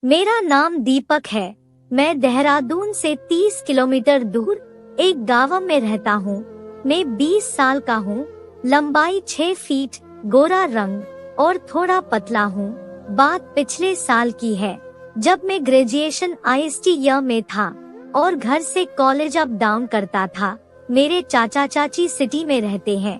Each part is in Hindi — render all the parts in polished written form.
मेरा नाम दीपक है। मैं देहरादून से 30 किलोमीटर दूर एक गांव में रहता हूँ। मैं 20 साल का हूँ, लंबाई 6 फीट, गोरा रंग और थोड़ा पतला हूँ। बात पिछले साल की है, जब मैं ग्रेजुएशन IST में था और घर से कॉलेज अप डाउन करता था। मेरे चाचा चाची सिटी में रहते हैं।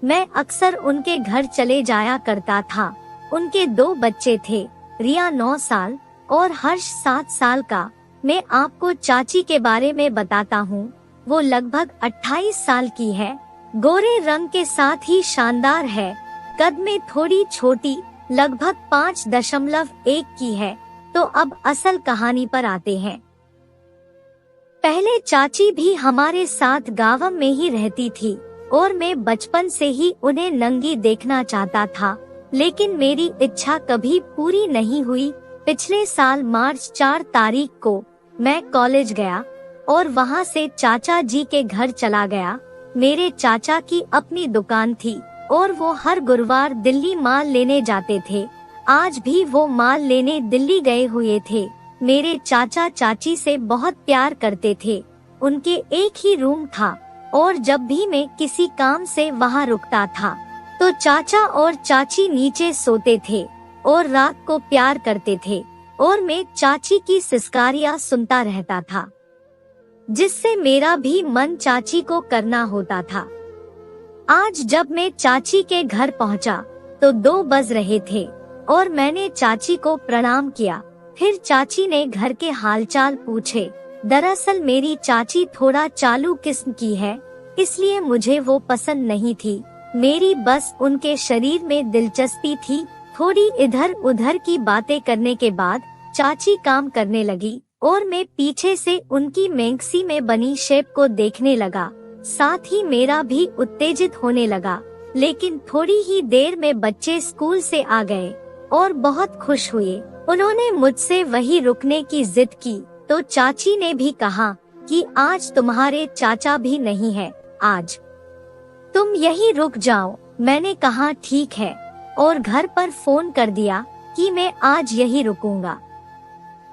मैं अक्सर उनके घर चले जाया करता था। उनके 2 बच्चे थे, रिया 9 साल और हर्ष 7 साल का। मैं आपको चाची के बारे में बताता हूँ। वो लगभग 28 साल की है, गोरे रंग के साथ ही शानदार है। कद में थोड़ी छोटी, लगभग 5.1 की है। तो अब असल कहानी पर आते हैं। पहले चाची भी हमारे साथ गांव में ही रहती थी और मैं बचपन से ही उन्हें नंगी देखना चाहता था, लेकिन मेरी इच्छा कभी पूरी नहीं हुई। पिछले साल मार्च 4 तारीख को मैं कॉलेज गया और वहां से चाचा जी के घर चला गया। मेरे चाचा की अपनी दुकान थी और वो हर गुरुवार दिल्ली माल लेने जाते थे। आज भी वो माल लेने दिल्ली गए हुए थे। मेरे चाचा चाची से बहुत प्यार करते थे। उनके एक ही रूम था और जब भी मैं किसी काम से वहां रुकता था तो चाचा और चाची नीचे सोते थे और रात को प्यार करते थे और मैं चाची की सिसकारियां सुनता रहता था, जिससे मेरा भी मन चाची को करना होता था। आज जब मैं चाची के घर पहुंचा तो 2 बज रहे थे और मैंने चाची को प्रणाम किया। फिर चाची ने घर के हालचाल पूछे। दरअसल मेरी चाची थोड़ा चालू किस्म की है, इसलिए मुझे वो पसंद नहीं थी। मेरी बस उनके शरीर में दिलचस्पी थी। थोड़ी इधर उधर की बातें करने के बाद चाची काम करने लगी और मैं पीछे से उनकी मैक्सी में बनी शेप को देखने लगा। साथ ही मेरा भी उत्तेजित होने लगा। लेकिन थोड़ी ही देर में बच्चे स्कूल से आ गए और बहुत खुश हुए। उन्होंने मुझसे वही रुकने की जिद की तो चाची ने भी कहा कि आज तुम्हारे चाचा भी नहीं है, आज तुम यही रुक जाओ। मैंने कहा ठीक है और घर पर फोन कर दिया कि मैं आज यही रुकूंगा।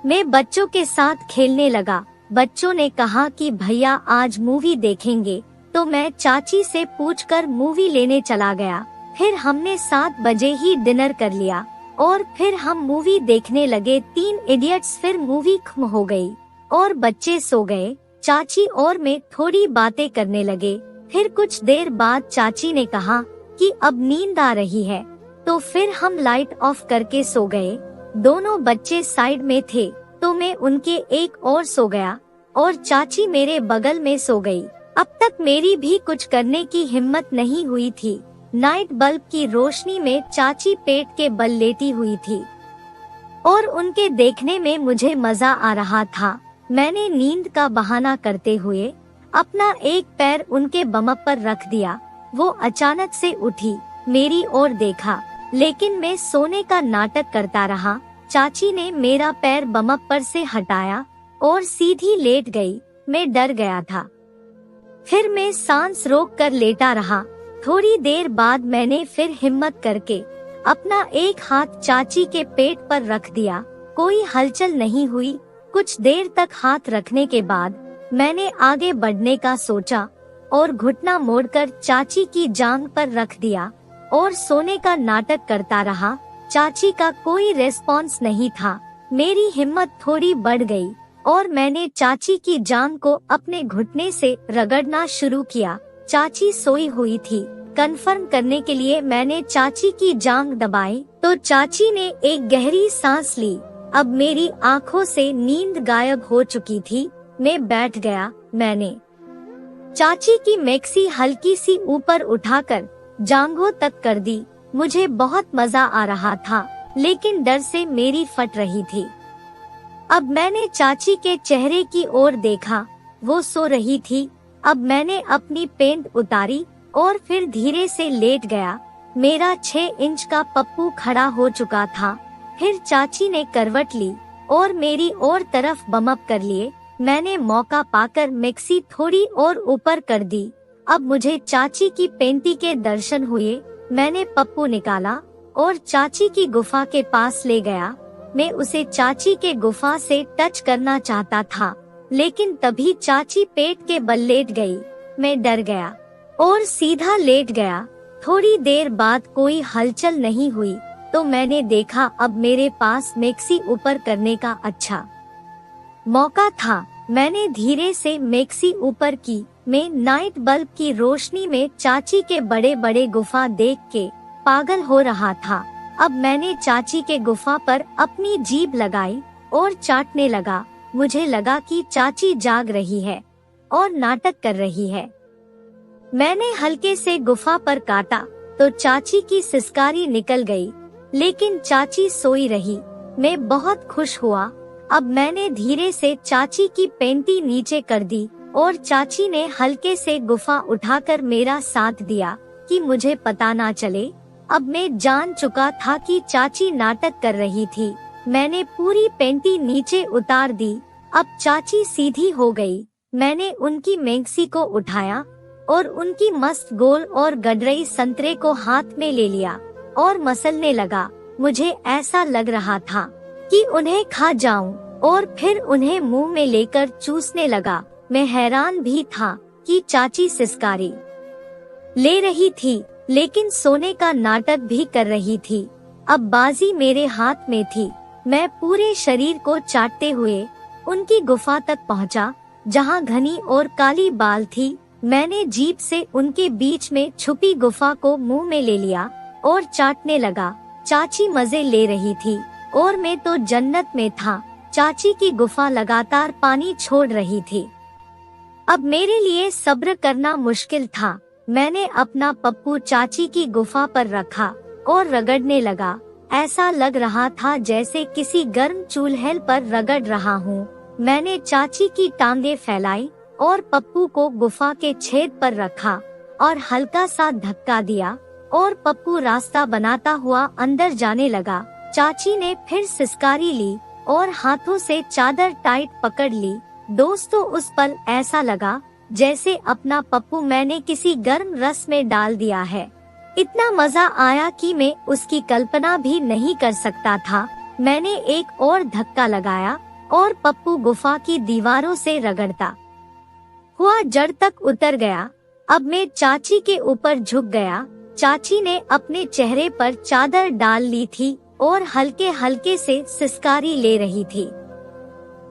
मैं बच्चों के साथ खेलने लगा। बच्चों ने कहा कि भैया आज मूवी देखेंगे, तो मैं चाची से पूछकर मूवी लेने चला गया। फिर हमने 7 बजे ही डिनर कर लिया और फिर हम मूवी देखने लगे, 3 इडियट्स। फिर मूवी खत्म हो गई और बच्चे सो गए। चाची और मैं थोड़ी बातें करने लगे। फिर कुछ देर बाद चाची ने कहा कि अब नींद आ रही है, तो फिर हम लाइट ऑफ करके सो गए। दोनों बच्चे साइड में थे तो मैं उनके एक और सो गया और चाची मेरे बगल में सो गई। अब तक मेरी भी कुछ करने की हिम्मत नहीं हुई थी। नाइट बल्ब की रोशनी में चाची पेट के बल लेटी हुई थी और उनके देखने में मुझे मजा आ रहा था। मैंने नींद का बहाना करते हुए अपना एक पैर उनके बमप पर रख दिया। वो अचानक से उठी, मेरी ओर देखा, लेकिन मैं सोने का नाटक करता रहा। चाची ने मेरा पैर बमप पर से हटाया और सीधी लेट गई। मैं डर गया था। फिर मैं सांस रोक कर लेटा रहा। थोड़ी देर बाद मैंने फिर हिम्मत करके अपना एक हाथ चाची के पेट पर रख दिया। कोई हलचल नहीं हुई। कुछ देर तक हाथ रखने के बाद मैंने आगे बढ़ने का सोचा और घुटना मोड़कर चाची की जांघ पर रख दिया और सोने का नाटक करता रहा। चाची का कोई रेस्पॉन्स नहीं था। मेरी हिम्मत थोड़ी बढ़ गई और मैंने चाची की जांघ को अपने घुटने से रगड़ना शुरू किया। चाची सोई हुई थी। कंफर्म करने के लिए मैंने चाची की जांघ दबाई तो चाची ने एक गहरी सांस ली। अब मेरी आंखों से नींद गायब हो चुकी थी। मैं बैठ गया। मैंने चाची की मैक्सी हल्की सी ऊपर उठाकर जांघों तक कर दी। मुझे बहुत मजा आ रहा था, लेकिन डर से मेरी फट रही थी। अब मैंने चाची के चेहरे की ओर देखा। वो सो रही थी। अब मैंने अपनी पैंट उतारी और फिर धीरे से लेट गया। मेरा 6 इंच का पप्पू खड़ा हो चुका था। फिर चाची ने करवट ली और मेरी और तरफ बमअप कर लिए। मैंने मौका पाकर मैक्सी थोड़ी और ऊपर कर दी। अब मुझे चाची की पैंटी के दर्शन हुए। मैंने पप्पू निकाला और चाची की गुफा के पास ले गया मैं उसे चाची के गुफा से टच करना चाहता था, लेकिन तभी चाची पेट के बल लेट गई। मैं डर गया और सीधा लेट गया। थोड़ी देर बाद कोई हलचल नहीं हुई तो मैंने देखा अब मेरे पास मैक्सी ऊपर करने का अच्छा मौका था। मैंने धीरे से मैक्सी ऊपर की। मैं नाइट बल्ब की रोशनी में चाची के बड़े बड़े गुफा देख के पागल हो रहा था। अब मैंने चाची के गुफा पर अपनी जीभ लगाई और चाटने लगा। मुझे लगा कि चाची जाग रही है और नाटक कर रही है। मैंने हल्के से गुफा पर काटा तो चाची की सिसकारी निकल गई, लेकिन चाची सोई रही। मैं बहुत खुश हुआ। अब मैंने धीरे से चाची की पेंटी नीचे कर दी और चाची ने हल्के से गुफा उठाकर मेरा साथ दिया कि मुझे पता ना चले। अब मैं जान चुका था कि चाची नाटक कर रही थी। मैंने पूरी पेंटी नीचे उतार दी। अब चाची सीधी हो गई। मैंने उनकी मैक्सी को उठाया और उनकी मस्त गोल और गडरई संतरे को हाथ में ले लिया और मसलने लगा। मुझे ऐसा लग रहा था कि उन्हें खा जाऊं और फिर उन्हें मुंह में लेकर चूसने लगा। मैं हैरान भी था कि चाची सिसकारी ले रही थी, लेकिन सोने का नाटक भी कर रही थी। अब बाजी मेरे हाथ में थी। मैं पूरे शरीर को चाटते हुए उनकी गुफा तक पहुंचा, जहां घनी और काली बाल थी। मैंने जीभ से उनके बीच में छुपी गुफा को मुंह में ले लिया और चाटने लगा। चाची मजे ले रही थी और मैं तो जन्नत में था। चाची की गुफा लगातार पानी छोड़ रही थी। अब मेरे लिए सब्र करना मुश्किल था। मैंने अपना पप्पू चाची की गुफा पर रखा और रगड़ने लगा। ऐसा लग रहा था जैसे किसी गर्म चूल्हे पर रगड़ रहा हूँ। मैंने चाची की टांगे फैलाई और पप्पू को गुफा के छेद पर रखा और हल्का सा धक्का दिया और पप्पू रास्ता बनाता हुआ अंदर जाने लगा। चाची ने फिर सिसकारी ली और हाथों से चादर टाइट पकड़ ली। दोस्तों, उस पल ऐसा लगा जैसे अपना पप्पू मैंने किसी गर्म रस में डाल दिया है। इतना मजा आया कि मैं उसकी कल्पना भी नहीं कर सकता था। मैंने एक और धक्का लगाया और पप्पू गुफा की दीवारों से रगड़ता हुआ जड़ तक उतर गया। अब मैं चाची के ऊपर झुक गया। चाची ने अपने चेहरे पर चादर डाल ली थी और हल्के हल्के से सिसकारी ले रही थी।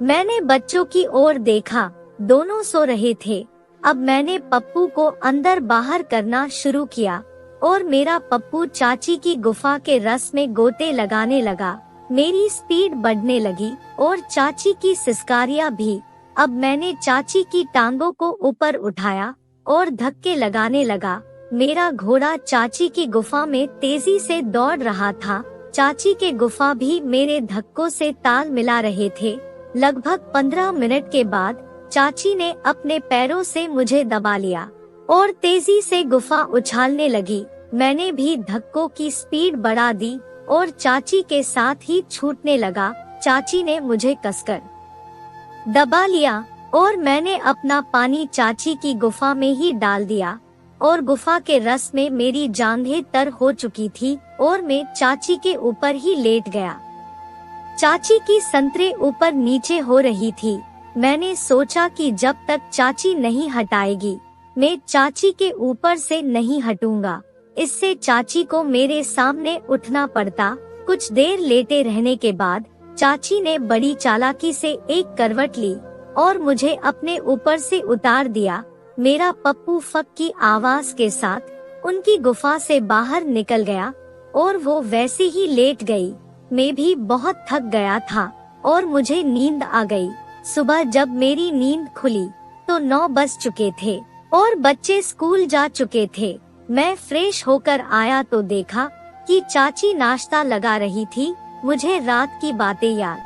मैंने बच्चों की ओर देखा, दोनों सो रहे थे। अब मैंने पप्पू को अंदर बाहर करना शुरू किया और मेरा पप्पू चाची की गुफा के रस में गोते लगाने लगा। मेरी स्पीड बढ़ने लगी और चाची की सिसकारियां भी। अब मैंने चाची की टांगों को ऊपर उठाया और धक्के लगाने लगा। मेरा घोड़ा चाची की गुफा में तेजी से दौड़ रहा था। चाची के गुफा भी मेरे धक्कों से ताल मिला रहे थे। लगभग 15 मिनट के बाद चाची ने अपने पैरों से मुझे दबा लिया और तेजी से गुफा उछालने लगी। मैंने भी धक्कों की स्पीड बढ़ा दी और चाची के साथ ही छूटने लगा। चाची ने मुझे कसकर दबा लिया और मैंने अपना पानी चाची की गुफा में ही डाल दिया और गुफा के रस में मेरी जांघें तर हो चुकी थी और मैं चाची के ऊपर ही लेट गया। चाची की संतरे ऊपर नीचे हो रही थी। मैंने सोचा कि जब तक चाची नहीं हटाएगी, मैं चाची के ऊपर से नहीं हटूंगा। इससे चाची को मेरे सामने उठना पड़ता। कुछ देर लेटे रहने के बाद चाची ने बड़ी चालाकी से एक करवट ली और मुझे अपने ऊपर से उतार दिया। मेरा पप्पू फक की आवाज के साथ उनकी गुफा से बाहर निकल गया और वो वैसे ही लेट गई। मैं भी बहुत थक गया था और मुझे नींद आ गई। सुबह जब मेरी नींद खुली तो 9 बज चुके थे और बच्चे स्कूल जा चुके थे। मैं फ्रेश होकर आया तो देखा कि चाची नाश्ता लगा रही थी। मुझे रात की बातें याद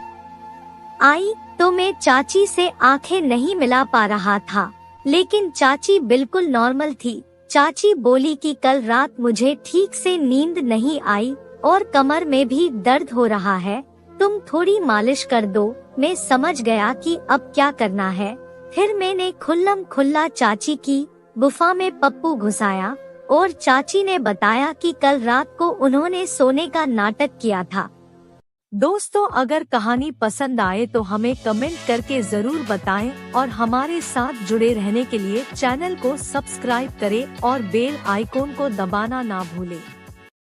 आई तो मैं चाची से आंखें नहीं मिला पा रहा था, लेकिन चाची बिल्कुल नॉर्मल थी। चाची बोली कि कल रात मुझे ठीक से नींद नहीं आई और कमर में भी दर्द हो रहा है, तुम थोड़ी मालिश कर दो। मैं समझ गया कि अब क्या करना है। फिर मैंने खुल्लम खुल्ला चाची की गुफा में पप्पू घुसाया और चाची ने बताया कि कल रात को उन्होंने सोने का नाटक किया था। दोस्तों, अगर कहानी पसंद आए तो हमें कमेंट करके जरूर बताएं और हमारे साथ जुड़े रहने के लिए चैनल को सब्सक्राइब करें और बेल आइकॉन को दबाना ना भूलें।